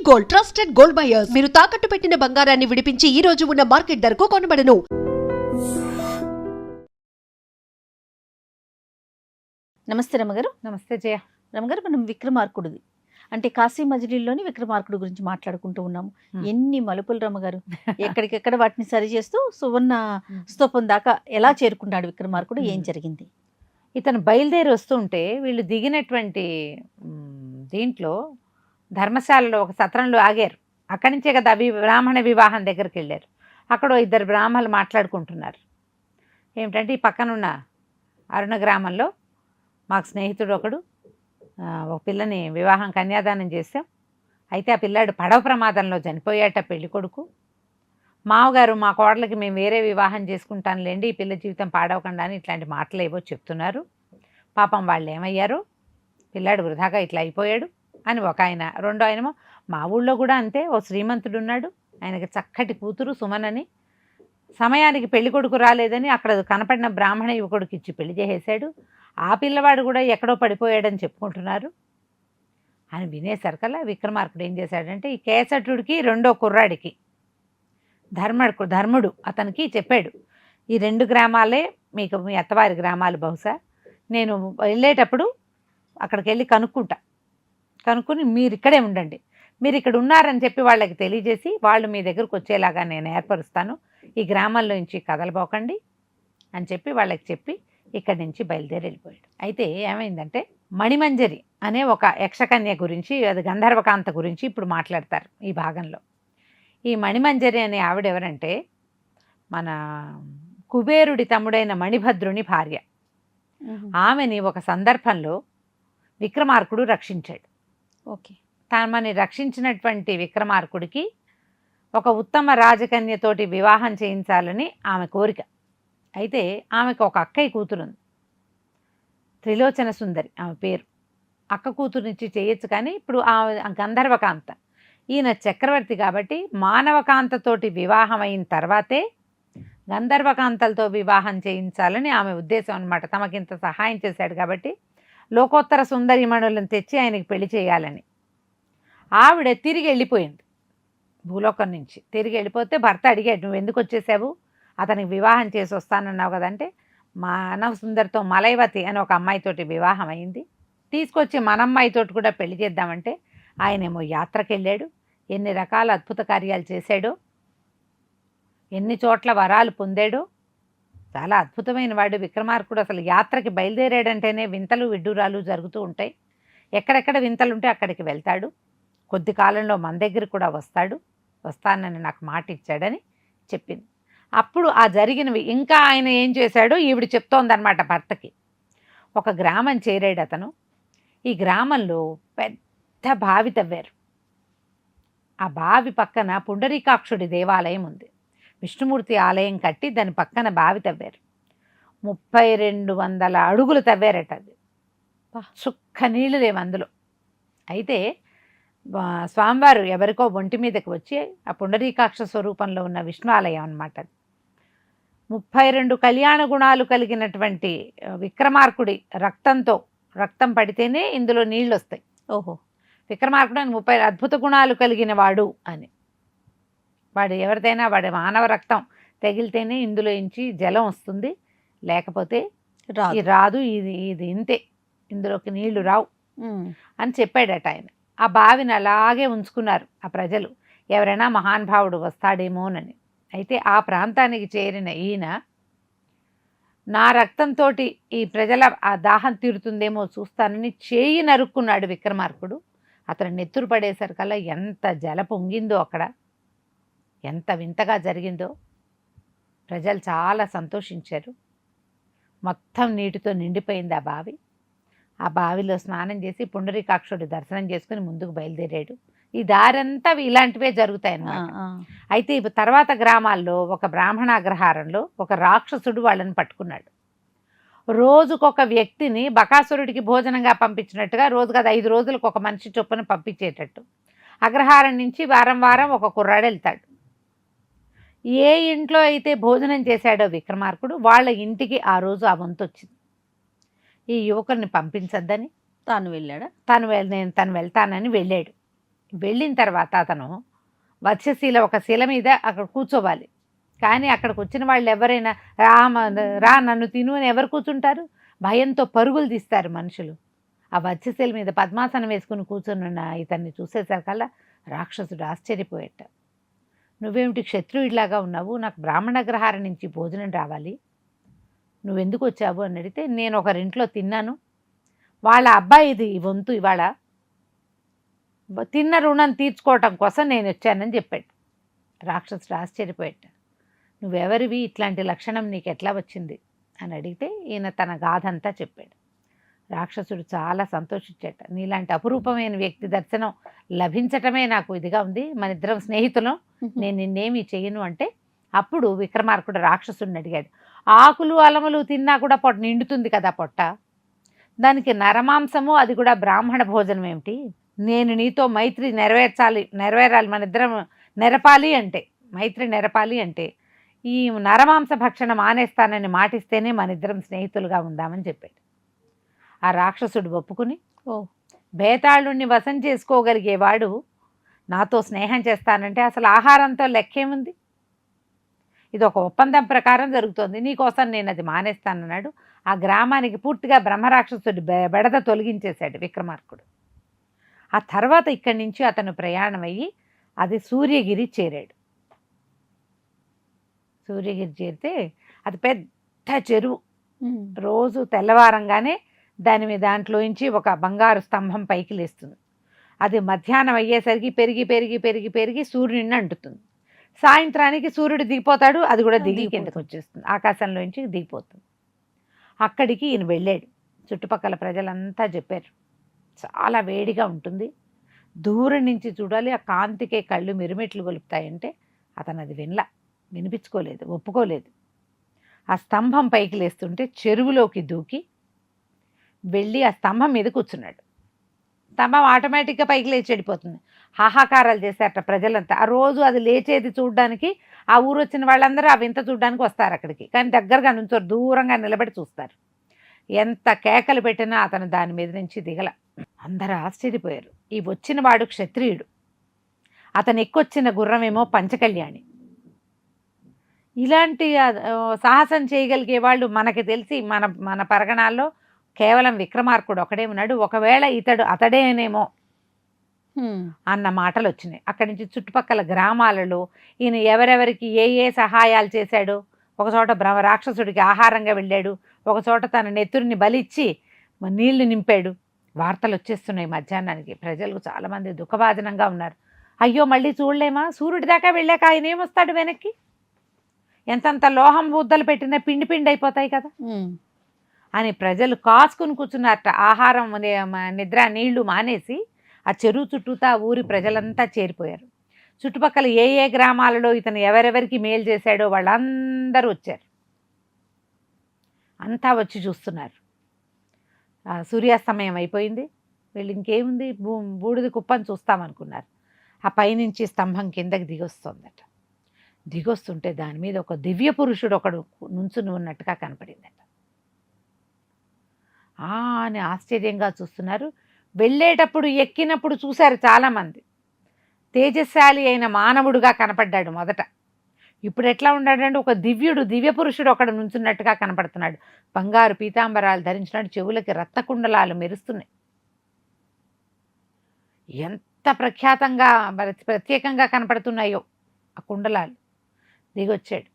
Gold trusted gold buyers మీరు తాకట్టు పెట్టిన బంగారాన్ని విడిపించి ఈ రోజు ఉన్న మార్కెట్ ధరకు కొనబడను. నమస్తే రమగారు. నమస్తే జయ. రమగారు, మనం విక్రమార్కుడిది అంటే కాశీ మజిలీలోని విక్రమార్కుడు గురించి మాట్లాడుకుంటూ ఉన్నాము. ఎన్ని మలుపులు రమగారు, ఎక్కడికెక్కడ వాటిని సరి చేస్తూ సువర్ణ స్తూపం దాకా ఎలా చేరుకున్నాడు విక్రమార్కుడు, ఏం జరిగింది? ఇతను బయలుదేరి వస్తుంటే వీళ్ళు దిగినటువంటి దీంట్లో ధర్మశాలలో ఒక సత్రంలో ఆగారు. అక్కడి నుంచే కదా బ్రాహ్మణ వివాహం దగ్గరికి వెళ్ళారు. అక్కడ ఇద్దరు బ్రాహ్మణులు మాట్లాడుకుంటున్నారు. ఏమిటంటే ఈ పక్కనున్న అరుణ గ్రామంలో మాకు స్నేహితుడు ఒకడు ఒక పిల్లని వివాహం కన్యాదానం చేసాం. అయితే ఆ పిల్లాడు పడవ ప్రమాదంలో చనిపోయాట పెళ్లి కొడుకు. మామగారు మా కోడలకి మేము వేరే వివాహం చేసుకుంటానులేండి, ఈ పిల్ల జీవితం పాడవకుండా అని ఇట్లాంటి మాటలు ఏవో చెప్తున్నారు. పాపం వాళ్ళు ఏమయ్యారు, పిల్లాడు వృధాగా ఇట్లా అయిపోయాడు అని ఒక ఆయన. రెండో ఆయనేమో మా ఊళ్ళో కూడా అంతే, ఓ శ్రీమంతుడు ఉన్నాడు, ఆయనకి చక్కటి కూతురు సుమనని, సమయానికి పెళ్లి కొడుకు రాలేదని అక్కడ కనపడిన బ్రాహ్మణ యువకుడికి ఇచ్చి పెళ్లి చేసేశాడు, ఆ పిల్లవాడు కూడా ఎక్కడో పడిపోయాడని చెప్పుకుంటున్నారు అని వినేసరికల్లా విక్రమార్కుడు ఏం చేశాడంటే ఈ కేసటుడికి రెండో కుర్రాడికి ధర్ముడు అతనికి చెప్పాడు, ఈ 2 గ్రామాలే మీకు మీ అత్తవారి గ్రామాలు, బహుశా నేను వెళ్ళేటప్పుడు అక్కడికి వెళ్ళి కనుక్కుని మీరు ఇక్కడే ఉండండి, మీరు ఇక్కడ ఉన్నారని చెప్పి వాళ్ళకి తెలియజేసి వాళ్ళు మీ దగ్గరకు వచ్చేలాగా నేను ఏర్పరుస్తాను, ఈ గ్రామంలో నుంచి కదలబోకండి అని చెప్పి వాళ్ళకి చెప్పి ఇక్కడి నుంచి బయలుదేరి వెళ్ళిపోయాడు. అయితే ఏమైందంటే మణిమంజరి అనే ఒక యక్షకన్య గురించి, అది గంధర్వకాంత గురించి ఇప్పుడు మాట్లాడతారు ఈ భాగంలో. ఈ మణిమంజరి అనే ఆవిడ ఎవరంటే మన కుబేరుడి తమ్ముడైన మణిభద్రుని భార్య. ఆమెని ఒక సందర్భంలో విక్రమార్కుడు రక్షించాడు. ఓకే. తమని రక్షించినటువంటి విక్రమార్కుడికి ఒక ఉత్తమ రాజకన్యతోటి వివాహం చేయించాలని ఆమె కోరిక. అయితే ఆమెకు ఒక అక్కయ్య కూతురుంది, త్రిలోచన సుందరి ఆమె పేరు. అక్క కూతురునిచ్చి చేయొచ్చు, కానీ ఇప్పుడు ఆమె గంధర్వకాంత, ఈయన చక్రవర్తి కాబట్టి మానవకాంతతోటి వివాహం అయిన తర్వాతే గంధర్వకాంతలతో వివాహం చేయించాలని ఆమె ఉద్దేశం అన్నమాట. తమకింత సహాయం చేశాడు కాబట్టి లోకోత్తర సుందరిమణులను తెచ్చి ఆయనకి పెళ్లి చేయాలని. ఆవిడ తిరిగి వెళ్ళిపోయింది భూలోకం నుంచి. తిరిగి వెళ్ళిపోతే భర్త అడిగాడు, నువ్వు ఎందుకు వచ్చేసావు, అతనికి వివాహం చేసి వస్తానన్నావు కదంటే, మానవ సుందరితో మలైవతి అని ఒక అమ్మాయితోటి వివాహం అయింది, తీసుకొచ్చి మన అమ్మాయితోటి కూడా పెళ్లి చేద్దామంటే ఆయనేమో యాత్రకు వెళ్ళాడు, ఎన్ని రకాల అద్భుత కార్యాలు చేశాడో, ఎన్ని చోట్ల వరాలు పొందాడో, చాలా అద్భుతమైన వాడు విక్రమార్కుడు. అసలు యాత్రకి బయలుదేరాడంటేనే వింతలు విడ్డూరాలు జరుగుతూ ఉంటాయి. ఎక్కడెక్కడ వింతలు ఉంటే అక్కడికి వెళ్తాడు, కొద్ది కాలంలో మన దగ్గర కూడా వస్తానని నాకు మాట ఇచ్చాడని చెప్పింది. అప్పుడు ఆ జరిగినవి ఇంకా ఆయన ఏం చేశాడో ఈవిడ చెప్తోందనమాట భర్తకి. ఒక గ్రామం చేరాడు అతను. ఈ గ్రామంలో పెద్ద బావి తవ్వారు. ఆ బావి పక్కన పుండరీకాక్షుడి దేవాలయం ఉంది, విష్ణుమూర్తి ఆలయం కట్టి దాని పక్కన బావి తవ్వారు. 3200 అడుగులు తవ్వారట. అది చుక్క నీళ్ళు లేవు అందులో. అయితే స్వామివారు ఎవరికో ఒంటి మీదకి వచ్చి, ఆ పుండరీకాక్ష స్వరూపంలో ఉన్న విష్ణు ఆలయం అన్నమాట. 32 కళ్యాణ గుణాలు కలిగినటువంటి విక్రమార్కుడి రక్తం పడితేనే ఇందులో నీళ్ళు వస్తాయి. ఓహో, విక్రమార్కుడు అని 30 అద్భుత గుణాలు కలిగిన వాడు అని. వాడు ఎవరిదైనా వాడి మానవ రక్తం తగిలితేనే ఇందులో నుంచి జలం వస్తుంది, లేకపోతే రాదు, ఇది ఇంతే, ఇందులోకి నీళ్లు రావు అని చెప్పాడట ఆయన. ఆ బావిని అలాగే ఉంచుకున్నారు ఆ ప్రజలు, ఎవరైనా మహానుభావుడు వస్తాడేమోనని. అయితే ఆ ప్రాంతానికి చేరిన ఈయన, నా రక్తంతో ఈ ప్రజల ఆ దాహం తీరుతుందేమో చూస్తానని చేయి నరుక్కున్నాడు విక్రమార్కుడు. అతను నెత్తురు పడేసరికల్లా ఎంత జల పొంగిందో అక్కడ, ఎంత వింతగా జరిగిందో. ప్రజలు చాలా సంతోషించారు. మొత్తం నీటితో నిండిపోయింది ఆ బావి. ఆ బావిలో స్నానం చేసి పుండరీకాక్షుడి దర్శనం చేసుకుని ముందుకు బయలుదేరాడు. ఈ దారంతా ఇలాంటివే జరుగుతాయన్నమాట. అయితే తర్వాత గ్రామాల్లో ఒక బ్రాహ్మణ అగ్రహారంలో ఒక రాక్షసుడు వాళ్ళని పట్టుకున్నాడు. రోజుకొక వ్యక్తిని బకాసురుడికి భోజనంగా పంపించినట్టుగా రోజుగా 5 రోజులకు ఒక మనిషి చొప్పున పంపించేటట్టు అగ్రహారం నుంచి వారం వారం ఒక కుర్రాడు వెళ్తాడు. ఏ ఇంట్లో అయితే భోజనం చేశాడో విక్రమార్కుడు, వాళ్ళ ఇంటికి ఆ రోజు ఆ వంతు వచ్చింది. ఈ యువకుడిని పంపించద్దని తాను వెళ్ళాడా? తను వెళ్తానని వెళ్ళాడు. వెళ్ళిన తర్వాత అతను వత్స్యశీల ఒక శిల మీద అక్కడ కూర్చోవాలి. కానీ అక్కడికి వచ్చిన వాళ్ళు ఎవరైనా రా నన్ను తిను అని ఎవరు కూర్చుంటారు? భయంతో పరుగులు తీస్తారు మనుషులు. ఆ వత్స్యశీల మీద పద్మాసనం వేసుకుని కూర్చున్న ఇతన్ని చూసేసరికల్లా రాక్షసుడు ఆశ్చర్యపోయేట. నువ్వేమిటి క్షత్రియుడిలాగా ఉన్నావు, నాకు బ్రాహ్మణగ్రహారం నుంచి భోజనం రావాలి, నువ్వెందుకు వచ్చావు అని అడిగితే, నేను ఒకరింట్లో తిన్నాను, వాళ్ళ అబ్బాయిది వంతు ఇవాళ, తిన్న రుణం తీర్చుకోవటం కోసం నేను వచ్చానని చెప్పాడు. రాక్షసుడు ఆశ్చర్యపోయాట. నువ్వెవరివి, ఇట్లాంటి లక్షణం నీకు ఎట్లా వచ్చింది అని అడిగితే ఈయన తన గాథ అంతా చెప్పాడు. రాక్షసుడు చాలా సంతోషించాట. నీలాంటి అపురూపమైన వ్యక్తి దర్శనం లభించటమే నాకు ఇదిగా ఉంది, మన ఇద్దరం స్నేహితులం, నేను నిన్నేమి చెయ్యను అంటే అప్పుడు విక్రమార్కుడు రాక్షసుడిని అడిగాడు, ఆకులు అలములు తిన్నా కూడా పొట్ట నిండుతుంది కదా పొట్ట, దానికి నరమాంసము అది కూడా బ్రాహ్మణ భోజనం ఏమిటి? నేను నీతో మైత్రి నెరవేరాలి, మన ఇద్దరం నెరపాలి అంటే, మైత్రి నెరపాలి అంటే ఈ నరమాంస భక్షణ మానేస్తానని మాటిస్తేనే మన ఇద్దరం స్నేహితులుగా ఉందామని చెప్పాడు. ఆ రాక్షసుడు ఒప్పుకుని, భేతాళుణ్ణి వశం చేసుకోగలిగేవాడు నాతో స్నేహం చేస్తానంటే అసలు ఆహారంతో లెక్కేముంది, ఇది ఒక ఒప్పందం ప్రకారం జరుగుతోంది, నీకోసం నేను అది మానేస్తానన్నాడు. ఆ గ్రామానికి పూర్తిగా బ్రహ్మరాక్షసుడి బెడద తొలగించేశాడు విక్రమార్కుడు. ఆ తర్వాత ఇక్కడి నుంచి అతను ప్రయాణం అయ్యి అది సూర్యగిరి చేరాడు. సూర్యగిరి చేరితే అది పెద్ద చెరువు. రోజు తెల్లవారంగానే దాంట్లోంచి ఒక బంగారు స్తంభం పైకి లేస్తుంది. అది మధ్యాహ్నం అయ్యేసరికి పెరిగి పెరిగి పెరిగి పెరిగి సూర్యుడిని అంటుతుంది. సాయంత్రానికి సూర్యుడు దిగిపోతాడు, అది కూడా దిగి కిందకు వచ్చేస్తుంది, ఆకాశంలోంచి దిగిపోతుంది. అక్కడికి ఈయన వెళ్ళాడు. చుట్టుపక్కల ప్రజలంతా చెప్పారు, చాలా వేడిగా ఉంటుంది, దూరం నుంచి చూడాలి, ఆ కాంతికే కళ్ళు మిరుమిట్లు గొలుపుతాయంటే అతను అది వినిపించుకోలేదు, ఒప్పుకోలేదు. ఆ స్తంభం పైకి లేస్తుంటే చెరువులోకి దూకి వెళ్ళి ఆ స్తంభం మీద కూర్చున్నాడు. స్తంభం ఆటోమేటిక్గా పైకి లేచి వెళ్ళిపోతుంది. హాహాకారాలు చేశారట ప్రజలంతా. ఆ రోజు అది లేచేది చూడడానికి ఆ ఊరు వచ్చిన వాళ్ళందరూ ఆ వింత చూడడానికి వస్తారు అక్కడికి, కానీ దగ్గరగా నుంచోరు, దూరంగా నిలబడి చూస్తారు. ఎంత కేకలు పెట్టినా అతను దాని మీద నుంచి దిగల. అందరూ ఆశ్చర్యపోయారు. ఈ వచ్చిన వాడు క్షత్రియుడు, అతను ఎక్కొచ్చిన గుర్రమేమో పంచకళ్యాణి. ఇలాంటి సాహసం చేయగలిగే వాళ్ళు మనకి తెలిసి మన పరగణాల్లో కేవలం విక్రమార్కుడు ఒకడే ఉన్నాడు. ఒకవేళ అతడేనేమో అన్న మాటలు వచ్చినాయి. అక్కడి నుంచి చుట్టుపక్కల గ్రామాలలో ఈయన ఎవరెవరికి ఏ సహాయాలు చేశాడో, ఒకచోట రాక్షసుడికి ఆహారంగా వెళ్ళాడు, ఒకచోట తన నెత్తురిని బలిచ్చి నీళ్లు నింపాడు. వార్తలు వచ్చేస్తున్నాయి మధ్యాహ్నానికి. ప్రజలకు చాలామంది దుఃఖభాజనంగా ఉన్నారు. అయ్యో మళ్ళీ చూడలేమా, సూర్యుడి దాకా వెళ్ళాక ఆయన ఏమొస్తాడు వెనక్కి, ఎంతంత లోహం ముద్దలు పెట్టినా పిండి పిండి అయిపోతాయి కదా అని ప్రజలు కాచుకుని కూర్చున్నారట. ఆహారం నిద్ర నీళ్లు మానేసి ఆ చెరువు చుట్టూతా ఊరి ప్రజలంతా చేరిపోయారు. చుట్టుపక్కల ఏ గ్రామాలలో ఇతను ఎవరెవరికి మేలు చేశాడో వాళ్ళందరూ వచ్చారు. అంతా వచ్చి చూస్తున్నారు. సూర్యాస్తమయం అయిపోయింది. వీళ్ళు ఇంకేముంది బూడిద కుప్పని చూస్తామనుకున్నారు. ఆ పైనుంచి స్తంభం కిందకి దిగొస్తుందట. దిగొస్తుంటే దాని మీద ఒక దివ్య పురుషుడు ఒకడు నుంచుని ఉన్నట్టుగా కనపడిందట. అని ఆశ్చర్యంగా చూస్తున్నారు. వెళ్ళేటప్పుడు ఎక్కినప్పుడు చూశారు చాలామంది. తేజశాలి అయిన మానవుడుగా కనపడ్డాడు మొదట. ఇప్పుడు ఎట్లా ఉన్నాడంటే ఒక దివ్య పురుషుడు ఒకడు నుంచున్నట్టుగా కనపడుతున్నాడు. బంగారు పీతాంబరాలు ధరించినాడు, చెవులకి రత్నకుండలాలు మెరుస్తున్నాయి. ఎంత ప్రత్యేకంగా కనపడుతున్నాయో ఆ కుండలాలు. దిగొచ్చాడు.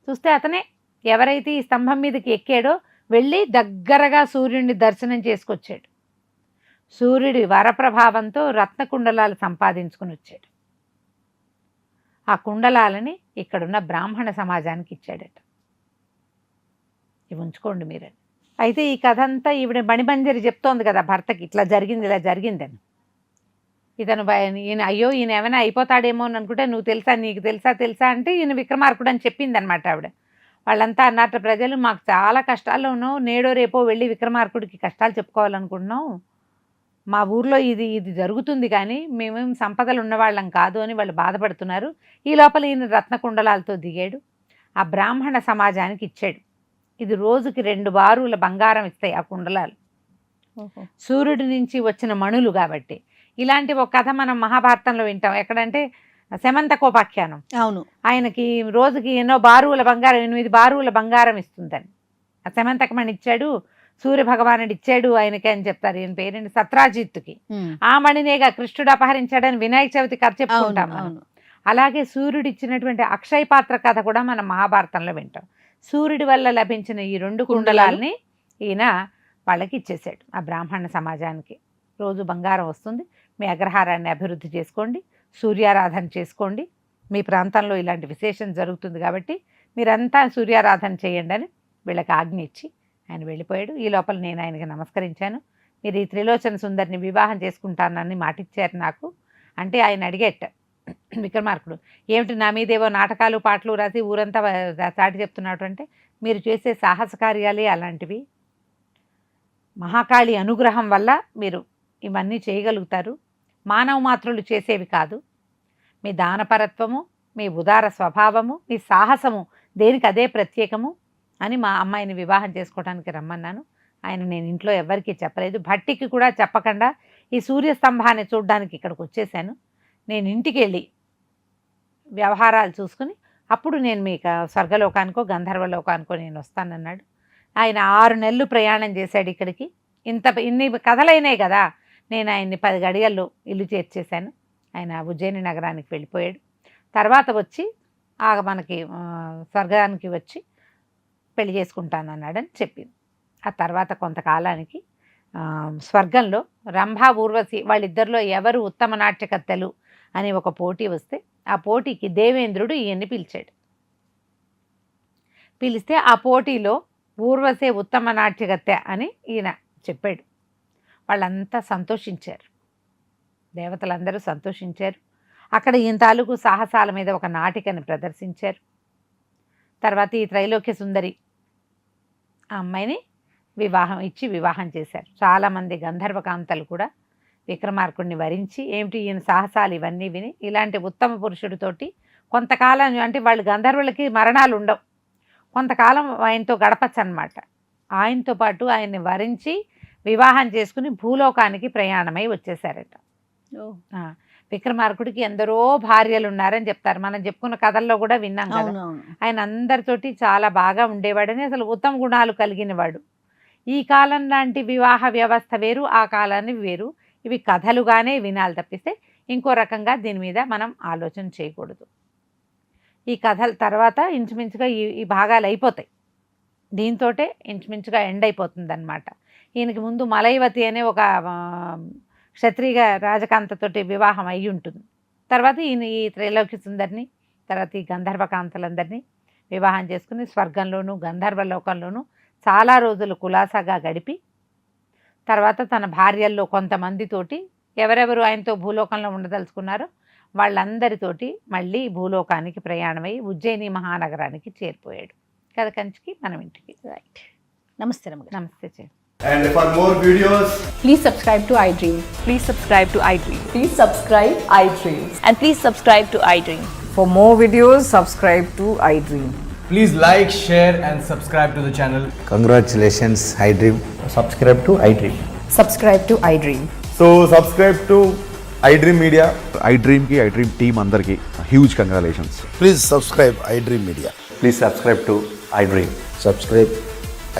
చూస్తే అతనే ఎవరైతే ఈ స్తంభం మీదకి ఎక్కాడో వెళ్ళి దగ్గరగా సూర్యుడిని దర్శనం చేసుకొచ్చాడు. సూర్యుడి వరప్రభావంతో రత్నకుండలాలు సంపాదించుకుని వచ్చాడు. ఆ కుండలాలని ఇక్కడున్న బ్రాహ్మణ సమాజానికి ఇచ్చాడట. ఇవి ఉంచుకోండి మీరని. అయితే ఈ కథ అంతా ఈవిడ మణిమంజరి చెప్తోంది కదా భర్తకి, ఇట్లా జరిగింది ఇలా జరిగిందని. అయ్యో ఈయన ఏమైనా అయిపోతాడేమో అని అనుకుంటే, నువ్వు తెలుసా, నీకు తెలుసా అంటే ఈయన విక్రమార్కుడు అని చెప్పింది అనమాట ఆవిడ. వాళ్ళంతా అన్నట్టు ప్రజలు, మాకు చాలా కష్టాల్లో ఉన్నాం, నేడో రేపో వెళ్ళి విక్రమార్కుడికి కష్టాలు చెప్పుకోవాలనుకుంటున్నాం, మా ఊర్లో ఇది జరుగుతుంది కానీ మేమేం సంపదలు ఉన్నవాళ్ళం కాదు అని వాళ్ళు బాధపడుతున్నారు. ఈ లోపల ఈయన రత్నకుండలాలతో దిగాడు, ఆ బ్రాహ్మణ సమాజానికి ఇచ్చాడు. ఇది రోజుకి 2 బారుల బంగారం ఇస్తాయి ఆ కుండలాలు. సూర్యుడి నుంచి వచ్చిన మణులు కాబట్టి ఇలాంటి ఒక కథ మనం మహాభారతంలో వింటాం. ఎక్కడంటే శమంతకోపాఖ్యానం. అవును. ఆయనకి రోజుకి ఎన్నో బారువుల బంగారం, 8 బారువుల బంగారం ఇస్తుందని. ఆ శమంతకమణి ఇచ్చాడు, సూర్య భగవానుడు ఇచ్చాడు ఆయనకి అని చెప్తారు. ఈయన పేరేంటి, సత్రాజిత్తుకి. ఆ మణినేగా కృష్ణుడు అపహరించాడని వినాయక చవితి కథ చెప్పుకుంటాం మనం. అలాగే సూర్యుడు ఇచ్చినటువంటి అక్షయ పాత్ర కథ కూడా మనం మహాభారతంలో వింటాం. సూర్యుడి వల్ల లభించిన ఈ 2 కుండలాల్ని ఈయన వాళ్ళకి ఇచ్చేసాడు, ఆ బ్రాహ్మణ సమాజానికి. రోజు బంగారం వస్తుంది, మీ అగ్రహారాన్ని అభివృద్ధి చేసుకోండి, సూర్యారాధన చేసుకోండి, మీ ప్రాంతంలో ఇలాంటి విశేషం జరుగుతుంది కాబట్టి మీరంతా సూర్యారాధన చేయండి అని వీళ్ళకి ఆజ్ఞ ఇచ్చి ఆయన వెళ్ళిపోయాడు. ఈ లోపల నేను ఆయనకి నమస్కరించాను. మీరు ఈ త్రిలోచన సుందరిని వివాహం చేసుకుంటానని మాటిచ్చారు నాకు అంటే ఆయన అడిగేట విక్రమార్కుడు, ఏమిటి నా మీదేవో నాటకాలు పాటలు రాసి ఊరంతా చాటి చెప్తున్నాడు అంటే, మీరు చేసే సాహస కార్యాలే అలాంటివి. మహాకాళి అనుగ్రహం వల్ల మీరు ఇవన్నీ చేయగలుగుతారు, మానవ మాత్రులు చేసేవి కాదు. మీ దానపరత్వము, మీ ఉదార స్వభావము, మీ సాహసము దేనికి అదే ప్రత్యేకము అని మా అమ్మాయిని వివాహం చేసుకోవడానికి రమ్మన్నాను. ఆయన నేను ఇంట్లో ఎవరికీ చెప్పలేదు, భట్టికి కూడా చెప్పకుండా ఈ సూర్యస్తంభాన్ని చూడడానికి ఇక్కడికి వచ్చేసాను. నేను ఇంటికి వెళ్ళి వ్యవహారాలు చూసుకుని అప్పుడు నేను మీకు స్వర్గలోకానికో గంధర్వలోకానికో నేను వస్తానన్నాడు. ఆయన 6 నెలలు ప్రయాణం చేశాడు ఇక్కడికి. ఇన్ని కథలైనాయి కదా, నేను ఆయన్ని 10 గడియల్లో ఇల్లు చేర్చేశాను. ఆయన ఉజ్జయిని నగరానికి వెళ్ళిపోయాడు. తర్వాత వచ్చి మనకి స్వర్గానికి వచ్చి పెళ్లి చేసుకుంటానన్నాడని చెప్పింది. ఆ తర్వాత కొంతకాలానికి స్వర్గంలో రంభా ఊర్వశి వాళ్ళిద్దరిలో ఎవరు ఉత్తమ నాట్యకత్తెలు అని ఒక పోటీ వస్తే ఆ పోటీకి దేవేంద్రుడు ఈయన్ని పిలిచాడు. పిలిస్తే ఆ పోటీలో ఊర్వశే ఉత్తమ నాట్యకత్తె అని ఈయన చెప్పాడు. వాళ్ళంతా సంతోషించారు, దేవతలందరూ సంతోషించారు. అక్కడ ఈయన తాలూకు సాహసాల మీద ఒక నాటికని ప్రదర్శించారు. తర్వాత ఈ త్రైలోక్య సుందరి ఆ అమ్మాయిని వివాహం చేశారు. చాలామంది గంధర్వకాంతలు కూడా విక్రమార్కుడిని వరించి ఏమిటి ఈయన సాహసాలు ఇవన్నీ విని ఇలాంటి ఉత్తమ పురుషుడితోటి కొంతకాలం, అంటే వాళ్ళు గంధర్వులకి మరణాలు ఉండవు, కొంతకాలం ఆయనతో గడపచ్చు అన్నమాట. ఆయనతో పాటు ఆయన్ని వరించి వివాహం చేసుకుని భూలోకానికి ప్రయాణమై వచ్చేసారట. విక్రమార్కుడికి ఎందరో భార్యలు ఉన్నారని చెప్తారు, మనం చెప్పుకున్న కథల్లో కూడా విన్నాం కదా. ఆయన అందరితోటి చాలా బాగా ఉండేవాడని, అసలు ఉత్తమ గుణాలు కలిగినవాడు. ఈ కాలం లాంటి వివాహ వ్యవస్థ వేరు, ఆ కాలాన్ని వేరు. ఇవి కథలుగానే వినాలి తప్పిస్తే ఇంకో రకంగా దీని మీద మనం ఆలోచన చేయకూడదు. ఈ కథల తర్వాత ఇంచుమించుగా ఈ భాగాలు అయిపోతాయి, దీంతో ఇంచుమించుగా ఎండ్ అయిపోతుంది అన్నమాట. ఈయనకి ముందు మలైవతి అనే ఒక క్షత్రియ రాజకాంతతోటి వివాహం అయి ఉంటుంది. తర్వాత ఈయన ఈ త్రైలోక్య సుందరిని, తర్వాత ఈ గంధర్వకాంతలందరినీ వివాహం చేసుకుని స్వర్గంలోనూ గంధర్వలోకంలోనూ చాలా రోజులు కులాసాగా గడిపి తర్వాత తన భార్యల్లో కొంతమందితోటి ఎవరెవరు ఆయనతో భూలోకంలో ఉండదలుచుకున్నారో వాళ్ళందరితోటి మళ్ళీ భూలోకానికి ప్రయాణమై ఉజ్జయిని మహానగరానికి చేరిపోయాడు. కథ కంచికి మనం ఇంటికి. రైట్. నమస్తే రమ్మగారు. నమస్తే చే. And for more videos, Please subscribe to iDream. Please subscribe to iDream. Please subscribe iDream. And please subscribe to iDream. For more videos, subscribe to iDream. please like, share and subscribe to the channel. Congratulations, iDream. Subscribe to iDream. Subscribe to iDream. So subscribe to iDream Media. iDream team andarki huge congratulations. Please subscribe iDream Media. Please subscribe to iDream. Subscribe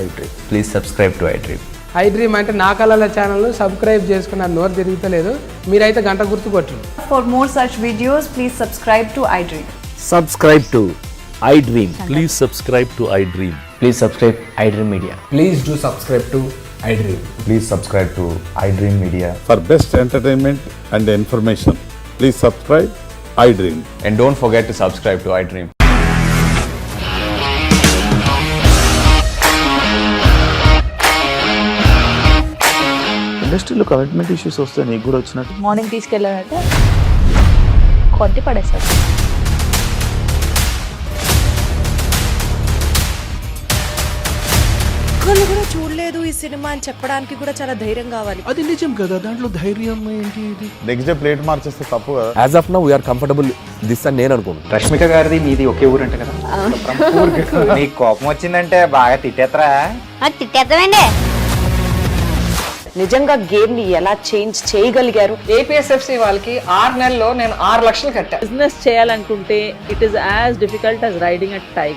iDream. Please subscribe to iDream. iDream అంటే నా కళల channel subscribe చేసుకున్న నోరు తిరుగుతలేదు, మీరైతే గంట గుర్తు కొట్టండి. For more such videos, please subscribe to iDream. Subscribe to iDream. Please subscribe to iDream. Please subscribe iDream Media. Please do subscribe to iDream. Please subscribe to iDream Media. For best entertainment and information, please subscribe iDream. And don't forget to subscribe to iDream. ఇండస్ట్రీలో commitment issues వస్తే నీకు కూడా వచ్చినట్టు morning తీసుకెళ్ళాలంటే కొట్టి పడేస్తాడు. ఒక్కళ్ళు కూడా చూడలేదు ఈ సినిమా అని చెప్పడానికి కూడా చాలా ధైర్యం కావాలి. అది నిజం కదా, దాంట్లో ధైర్యం ఏంటి? ఇది నెక్స్ట్ డే ప్లేట్ మార్చేస్తే తప్పు కదా. As of now we are comfortable this అని నేను అనుకుంటున్నాను. రష్మిక గారిది మీది ఒకే ఊరు అంటే కదా. నీకు కోపం వచ్చిందంటే బాగా తిట్టేత్తరా? తిట్టేద్దామండి. నిజంగా గేమ్ ని ఎలా చేంజ్ చేయగలిగారు? ఏపీఎస్ఎఫ్సి వాళ్ళకి 6 నెలల్లో నేను 6 లక్షలు కట్టా. బిజినెస్ చేయాలనుకుంటే it is as difficult as riding a tiger.